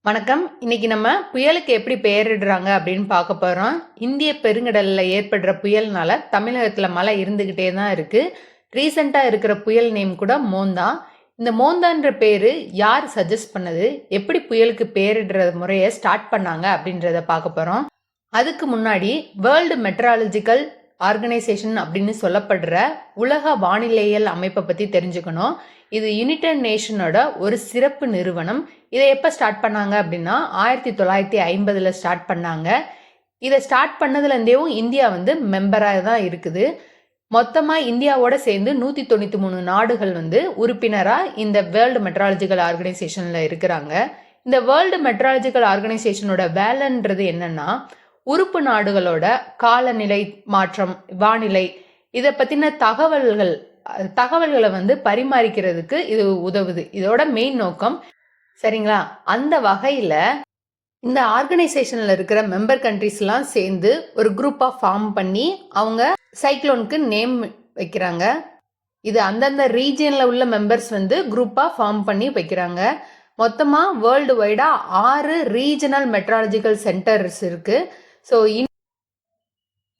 வணக்கம். இன்னைக்கு நம்ம புயலுக்கு எப்படி பெயரிடுறாங்க அப்படின்னு பார்க்க போறோம். இந்திய பெருங்கடல்ல ஏற்படுற புயல்னால தமிழகத்துல மழை இருந்துகிட்டே தான் இருக்கு. ரீசெண்டா இருக்கிற புயல் நேம் கூட மோந்தா. இந்த மோந்தான்ற பேரு யார் சஜஸ்ட் பண்ணது, எப்படி புயலுக்கு பெயரிடுற முறையை ஸ்டார்ட் பண்ணாங்க அப்படின்றத பார்க்க போறோம். அதுக்கு முன்னாடி வேர்ல்டு மெட்ராலஜிக்கல் ஆர்கனைசேஷன் அப்படின்னு சொல்லப்படுற உலக வானிலையியல் அமைப்பை பற்றி தெரிஞ்சுக்கணும். இது யுனைடெட் நேஷனோட ஒரு சிறப்பு நிறுவனம். இதை எப்போ ஸ்டார்ட் பண்ணாங்க அப்படின்னா 1950 ஸ்டார்ட் பண்ணாங்க. இதை ஸ்டார்ட் பண்ணதுலேருந்தேவும் இந்தியா மெம்பராக தான் இருக்குது. மொத்தமாக இந்தியாவோட சேர்ந்து 193 நாடுகள் உறுப்பினராக இந்த வேர்ல்டு மெட்ராலஜிக்கல் ஆர்கனைசேஷனில் இருக்கிறாங்க. இந்த வேர்ல்டு மெட்ராலஜிக்கல் ஆர்கனைசேஷனோட வேலைன்றது என்னன்னா, உறுப்பு நாடுகளோட காலநிலை மாற்றம், வானிலை இதை பற்றின தகவல்களை பரிமாறிக்கிறதுக்கு இது உதவுது. இதோட மெயின் நோக்கம். சரிங்களா? அந்த வகையில் இந்த ஆர்கனைசேஷனில் இருக்கிற மெம்பர் கண்ட்ரிஸ்லாம் சேர்ந்து ஒரு குரூப்பாக ஃபார்ம் பண்ணி அவங்க சைக்ளோனுக்கு நேம் வைக்கிறாங்க. இது அந்தந்த ரீஜியனில் உள்ள மெம்பர்ஸ் குரூப்பாக ஃபார்ம் பண்ணி வைக்கிறாங்க. மொத்தமாக வேர்ல்டு வைடாக 6 ரீஜனல் மெட்ராலஜிக்கல் சென்டர்ஸ் இருக்குது.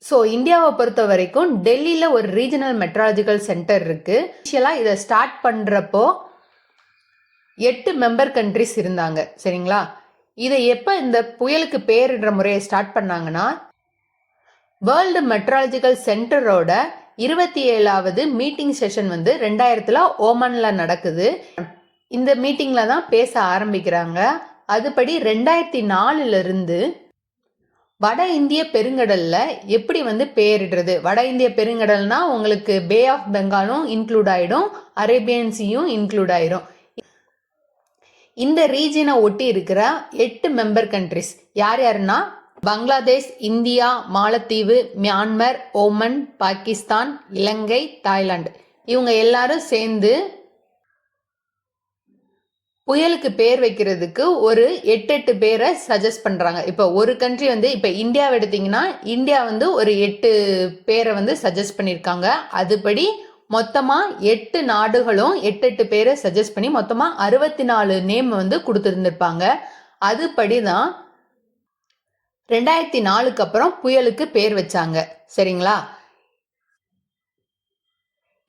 ஸோ இந்தியாவை பொறுத்த வரைக்கும் டெல்லியில் ஒரு ரீஜனல் மெட்ராலஜிக்கல் சென்டர் இருக்குது. இனிஷியலாக இதை ஸ்டார்ட் பண்ணுறப்போ 8 மெம்பர் கண்ட்ரிஸ் இருந்தாங்க. சரிங்களா? இதை எப்போ இந்த புயலுக்கு பேரிடுற முறையை ஸ்டார்ட் பண்ணாங்கன்னா, வேர்ல்டு மெட்ராலஜிக்கல் சென்டரோட 27வது மீட்டிங் செஷன் 2000 ஓமனில் நடக்குது. இந்த மீட்டிங்கில் தான் பேச ஆரம்பிக்கிறாங்க. அதுபடி 2004 வட இந்திய பெருங்கடல்ல எப்படி பெயரிடுறது. வட இந்திய பெருங்கடல்னா உங்களுக்கு பே ஆஃப் பெங்காலும் இன்க்ளூட் ஆயிடும், அரேபியன் சீயும் இன்க்ளூட் ஆயிடும். இந்த ரீஜனை ஒட்டி இருக்கிற 8 மெம்பர் கண்ட்ரிஸ் யார் யாருன்னா, பங்களாதேஷ், இந்தியா, மாலத்தீவு, மியான்மர், ஓமன், பாகிஸ்தான், இலங்கை, தாய்லாந்து. இவங்க எல்லாரும் சேர்ந்து புயலுக்கு பேர் வைக்கிறதுக்கு ஒரு 8 பேரை சஜஸ்ட் பண்ணுறாங்க. இப்போ ஒரு கண்ட்ரி இப்போ இந்தியாவை எடுத்திங்கன்னா, இந்தியா ஒரு 8 பேரை சஜஸ்ட் பண்ணியிருக்காங்க. அதுபடி மொத்தமாக 8 நாடுகளும் 8 பேரை சஜஸ்ட் பண்ணி மொத்தமாக 64 நேம் கொடுத்துருந்துருப்பாங்க. அதுபடி தான் 2004க்கு அப்புறம் புயலுக்கு பேர் வச்சாங்க. சரிங்களா?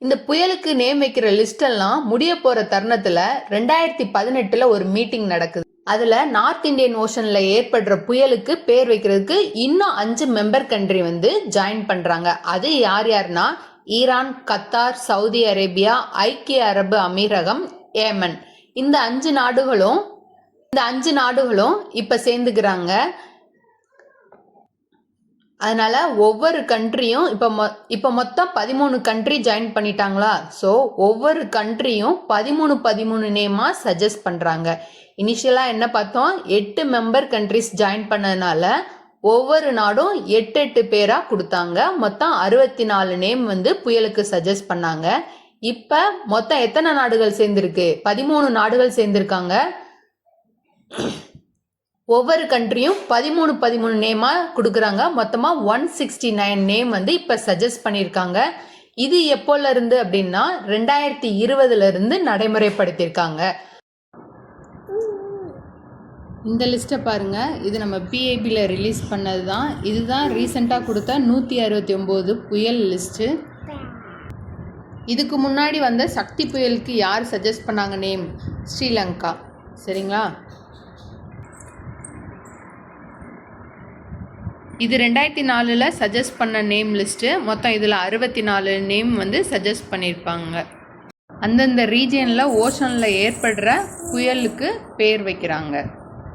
இந்த புயலுக்கு நேம் வைக்கிற லிஸ்ட் எல்லாம் முடிய போற தருணத்துல 2018 ஒரு மீட்டிங் நடக்குது. அதுல நார்த் இந்தியன் ஓஷன்ல ஏற்படுற புயலுக்கு பேர் வைக்கிறதுக்கு இன்னும் 5 மெம்பர் கண்ட்ரி ஜாயின் பண்றாங்க. அது யார் யாருன்னா, ஈரான், கத்தார், சவுதி அரேபியா, ஐக்கிய அரபு அமீரகம், ஏமன். இந்த 5 நாடுகளும் இப்ப சேர்ந்துக்கிறாங்க. அதனால ஒவ்வொரு கண்ட்ரியும் இப்போ மொத்தம் 13 கண்ட்ரி ஜாயின் பண்ணிட்டாங்களா. ஸோ ஒவ்வொரு கண்ட்ரியும் 13 நேமா சஜஸ்ட் பண்ணுறாங்க. இனிஷியலாக என்ன பார்த்தோம், 8 மெம்பர் கண்ட்ரிஸ் ஜாயின் பண்ணதுனால ஒவ்வொரு நாடும் 8 பேராக கொடுத்தாங்க. மொத்தம் 64 நேம் புயலுக்கு சஜஸ்ட் பண்ணாங்க. இப்போ மொத்தம் எத்தனை நாடுகள் சேர்ந்துருக்கு? 13 நாடுகள் சேர்ந்துருக்காங்க. ஒவ்வொரு கண்ட்ரியும் 13 நேமா கொடுக்குறாங்க. மொத்தமாக 169 நேம் இப்போ சஜஸ்ட் பண்ணியிருக்காங்க. இது எப்போல இருந்து அப்படின்னா 2020 நடைமுறைப்படுத்தியிருக்காங்க. இந்த லிஸ்ட்டை பாருங்க. இது நம்ம PIBல ரிலீஸ் பண்ணது தான். இதுதான் ரீசெண்டாக கொடுத்த 169 புயல் லிஸ்ட்டு. இதுக்கு முன்னாடி சக்தி புயலுக்கு யார் சஜஸ்ட் பண்ணாங்க நேம்? ஸ்ரீலங்கா. சரிங்களா? இது 2004 சஜஸ்ட் பண்ண நேம் லிஸ்ட்டு. மொத்தம் இதில் 64 நேம் சஜஸ்ட் பண்ணியிருப்பாங்க. அந்தந்த ரீஜியனில் ஓஷனில் ஏற்படுற புயலுக்கு பேர் வைக்கிறாங்க.